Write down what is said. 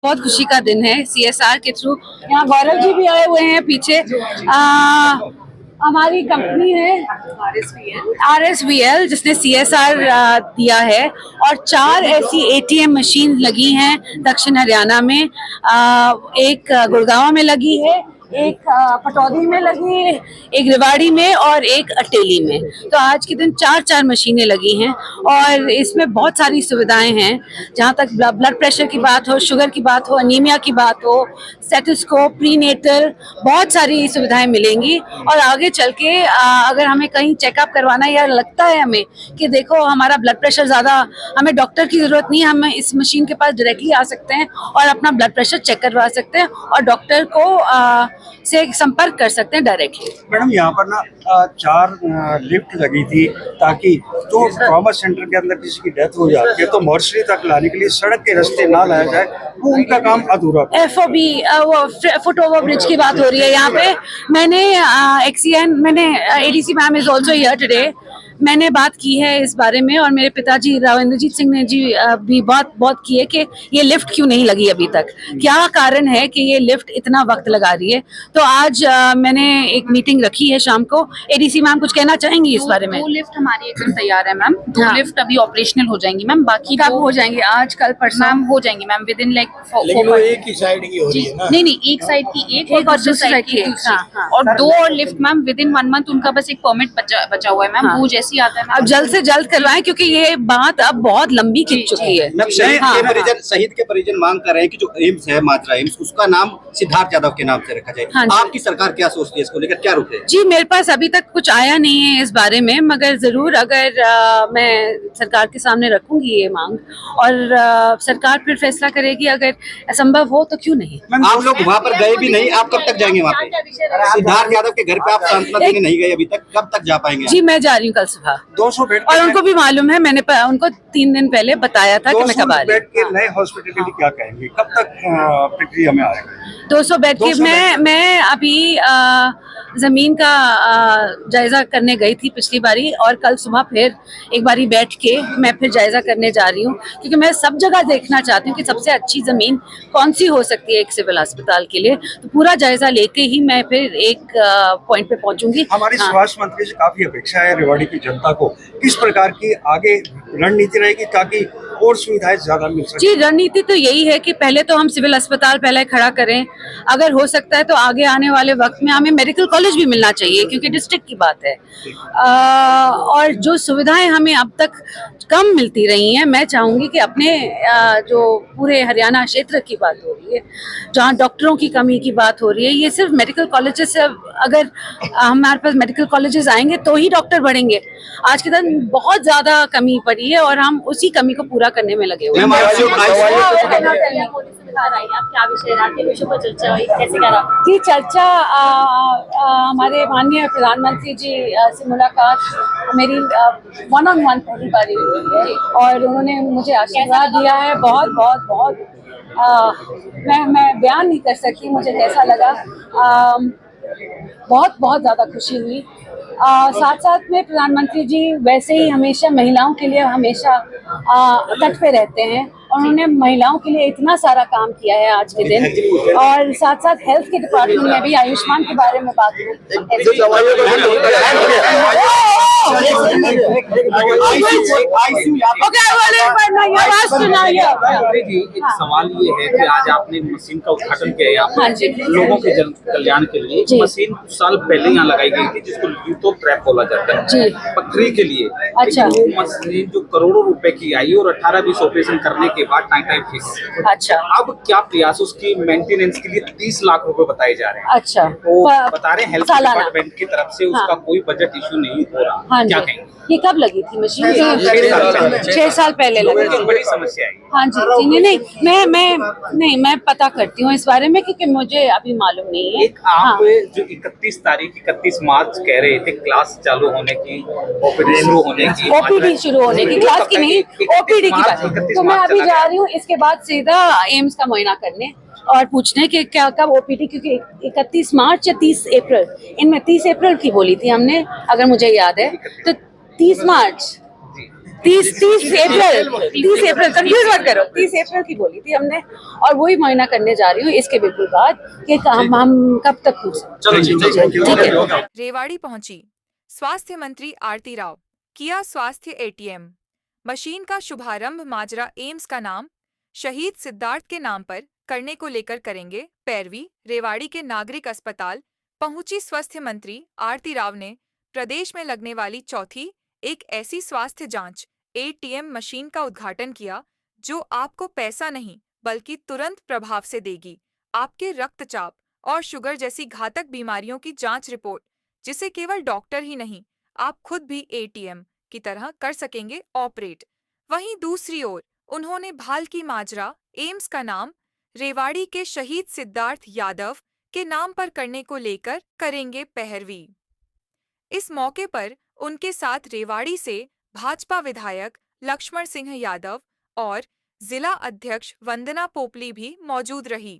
बहुत खुशी का दिन है सीएसआर के थ्रू। यहाँ गौरव जी भी आए हुए हैं पीछे। हमारी कंपनी है RSVL जिसने CSR दिया है और 4 ऐसी ATM मशीन लगी हैं दक्षिण हरियाणा में। एक गुड़गांव में लगी है, एक पटौदी में लगी है, एक रेवाड़ी में और एक अटेली में। तो आज के दिन 4 मशीनें लगी हैं और इसमें बहुत सारी सुविधाएं हैं। जहाँ तक ब्लड प्रेशर की बात हो, शुगर की बात हो, अनीमिया की बात हो, स्टेथोस्कोप, प्रीनेटल, बहुत सारी सुविधाएं मिलेंगी। और आगे चल के अगर हमें कहीं चेकअप करवाना है या लगता है हमें कि देखो हमारा ब्लड प्रेशर ज़्यादा, हमें डॉक्टर की ज़रूरत नहीं है, हम इस मशीन के पास डायरेक्टली आ सकते हैं और अपना ब्लड प्रेशर चेक करवा सकते हैं और डॉक्टर को से संपर्क कर सकते हैं डायरेक्टली। मैडम यहाँ पर ना 4 लिफ्ट लगी थी ताकि जो ट्रॉमा सेंटर के अंदर किसी की डेथ हो जाती है तो मॉर्चरी तक लाने के लिए सड़क के रास्ते ना लाया जाए, वो उनका काम अधूरा। FOB वो फुट ओवर ब्रिज की बात हो रही है यहाँ पे। मैंने ADC ma'am is also here today. मैंने बात की है इस बारे में और मेरे पिताजी राविंद्रजीत सिंह ने जी भी बहुत की है कि ये लिफ्ट क्यों नहीं लगी अभी तक, क्या कारण है कि ये लिफ्ट इतना वक्त लगा रही है। तो आज मैंने एक मीटिंग रखी है शाम को। ADC मैम कुछ कहना चाहेंगी इस बारे में? 2 लिफ्ट हमारी एकदम तैयार है मैम। 2 लिफ्ट अभी ऑपरेशनल हो जाएंगी मैम। बाकी कब हो जाएंगी? आज, कल, परसों? मैम हो जाएंगी मैम विद इन लेकिन वो एक ही साइड की हो रही है ना? नहीं, एक साइड की एक और दूसरी साइड की दूसरी। हाँ। और 2 और lift ma'am with in 1 month उनका बस एक परमिट बचा हुआ है मैम। वो जैसे आता है अब जल्द से जल्द करवाएं क्योंकि ये बात अब बहुत लंबी खिंच चुकी है। शहीद के परिजन मांग कर रहे हैं कि जो एम्स है, मात्रा एम्स, उसका नाम सिद्धार्थ यादव के नाम से रखा जाए। आपकी सरकार क्या सोचती है इसको लेकर, क्या रुख है? जी मेरे पास अभी तक कुछ आया नहीं है इस बारे में, मगर जरूर अगर मैं सरकार के सामने रखूंगी ये मांग और सरकार फिर फैसला करेगी। अगर असंभव हो तो क्यों नहीं। आप लोग वहाँ पर गए भी नहीं, आप कब तक जाएंगे वहाँ पे? सिद्धार्थ यादव के घर पे आप सांत्वना देने नहीं गए अभी तक, कब तक जा पाएंगे? जी मैं जा रही हूँ कल सुबह। 200 बेड और उनको भी मालूम है, मैंने उनको 3 दिन पहले बताया था कि मैं कब आ रही हूँ। बेड के नए हॉस्पिटल के लिए क्या कहेंगे, कब तक प्रक्रिया में आएगा? 200 बेड की मैं अभी जमीन का जायजा करने गई थी पिछली बारी और कल सुबह फिर एक बारी बैठ के मैं फिर जायजा करने जा रही हूँ, क्योंकि मैं सब जगह देखना चाहती हूँ कि सबसे अच्छी जमीन कौन सी हो सकती है एक सिविल अस्पताल के लिए। तो पूरा जायजा लेके ही मैं फिर एक पॉइंट पे पहुंचूंगी। हमारी स्वास्थ्य मंत्री से काफी अपेक्षा है रेवाड़ी की जनता को, किस प्रकार की आगे रणनीति रहेगी ताकि और सुविधाएं ज्यादा मिल सके? जी रणनीति तो यही है कि पहले तो हम सिविल अस्पताल पहले खड़ा करें, अगर हो सकता है तो आगे आने वाले वक्त में हमें मेडिकल कॉलेज भी मिलना चाहिए क्योंकि डिस्ट्रिक्ट की बात है। और जो सुविधाएं हमें अब तक कम मिलती रही हैं, मैं चाहूँगी कि अपने जो पूरे हरियाणा क्षेत्र की बात हो रही है, जहाँ डॉक्टरों की कमी की बात हो रही है, ये सिर्फ मेडिकल कॉलेजेस से, अगर हमारे पास मेडिकल कॉलेजेस आएंगे तो ही डॉक्टर बढ़ेंगे। आज के दिन बहुत ज़्यादा कमी पड़ी है और हम उसी कमी को पूरा करने में लगे हुए हैं। जी चर्चा हमारे माननीय प्रधानमंत्री जी से मुलाकात मेरी 1-on-1 पहली बार हुई है और उन्होंने मुझे आशीर्वाद दिया है। बहुत बहुत बहुत मैं बयान नहीं कर सकती मुझे कैसा लगा। बहुत बहुत ज़्यादा खुशी हुई। साथ साथ में प्रधानमंत्री जी वैसे ही हमेशा महिलाओं के लिए हमेशा तट पे रहते हैं और उन्होंने महिलाओं के लिए इतना सारा काम किया है आज के दिन। और साथ साथ हेल्थ के डिपार्टमेंट में भी आयुष्मान के बारे में बात करें। एक सवाल ये है कि आज आपने मशीन का उद्घाटन किया है यहाँ पर लोगों के जन कल्याण के लिए। मशीन कुछ साल पहले यहाँ लगाई गई थी जिसको ल्यूथो ट्रैप बोला जाता है पथरी के लिए। अच्छा। वो मशीन जो करोड़ों रुपए की आई और 18-20 ऑपरेशन करने के बाद टाइम फीस। अच्छा। अब क्या प्रयास उसकी मेंटेनेंस के लिए 30 लाख रुपए बताए जा रहे हैं। अच्छा। वो बता रहे हैं हेल्थ डिपार्टमेंट की तरफ से उसका कोई बजट इश्यू नहीं हो रहा। क्या कहेंगे? ये कब लगी थी मशीन? 6 साल पहले लगी थी। बड़ी समस्या है। हाँ जी नहीं मैं पता करती हूँ इस बारे में क्योंकि मुझे अभी मालूम नहीं है। एक आप जो 31 मार्च कह रहे थे क्लास चालू होने की, ओपीडी शुरू होने की, ओपीडी शुरू होने की, क्लास की नहीं ओपीडी की बात। तो मैं अभी जा रही हूँ इसके बाद सीधा एम्स का मुआयना करने और पूछने के क्या कब ओपीडी, क्योंकि 31 मार्च या 30 अप्रैल, इनमें 30 अप्रैल की बोली थी हमने अगर मुझे याद है, तो 30 मार्च 30 अप्रैल कंफ्यूज मत करो, 30 अप्रैल की बोली थी हमने, और वही मुआयना करने जा रही हूँ इसके बिल्कुल बाद कि हम कब तक पूछ चलो जी, ठीक है। रेवाड़ी पहुंची स्वास्थ्य मंत्री आरती राव, किया स्वास्थ्य एटीएम मशीन का शुभारंभ। माजरा एम्स का नाम शहीद सिद्धार्थ के नाम पर करने को लेकर करेंगे पैरवी। रेवाड़ी के नागरिक अस्पताल पहुंची स्वास्थ्य मंत्री आरती राव ने प्रदेश में लगने वाली चौथी एक ऐसी स्वास्थ्य जांच एटीएम मशीन का उद्घाटन किया जो आपको पैसा नहीं बल्कि तुरंत प्रभाव से देगी आपके रक्तचाप और शुगर जैसी घातक बीमारियों की जांच रिपोर्ट, जिसे केवल डॉक्टर ही नहीं आप खुद भी एटीएम की तरह कर सकेंगे ऑपरेट। वहीं दूसरी ओर उन्होंने भालकी माजरा एम्स का नाम रेवाड़ी के शहीद सिद्धार्थ यादव के नाम पर करने को लेकर करेंगे पैरवी। इस मौके पर उनके साथ रेवाड़ी से भाजपा विधायक लक्ष्मण सिंह यादव और जिला अध्यक्ष वंदना पोपली भी मौजूद रही।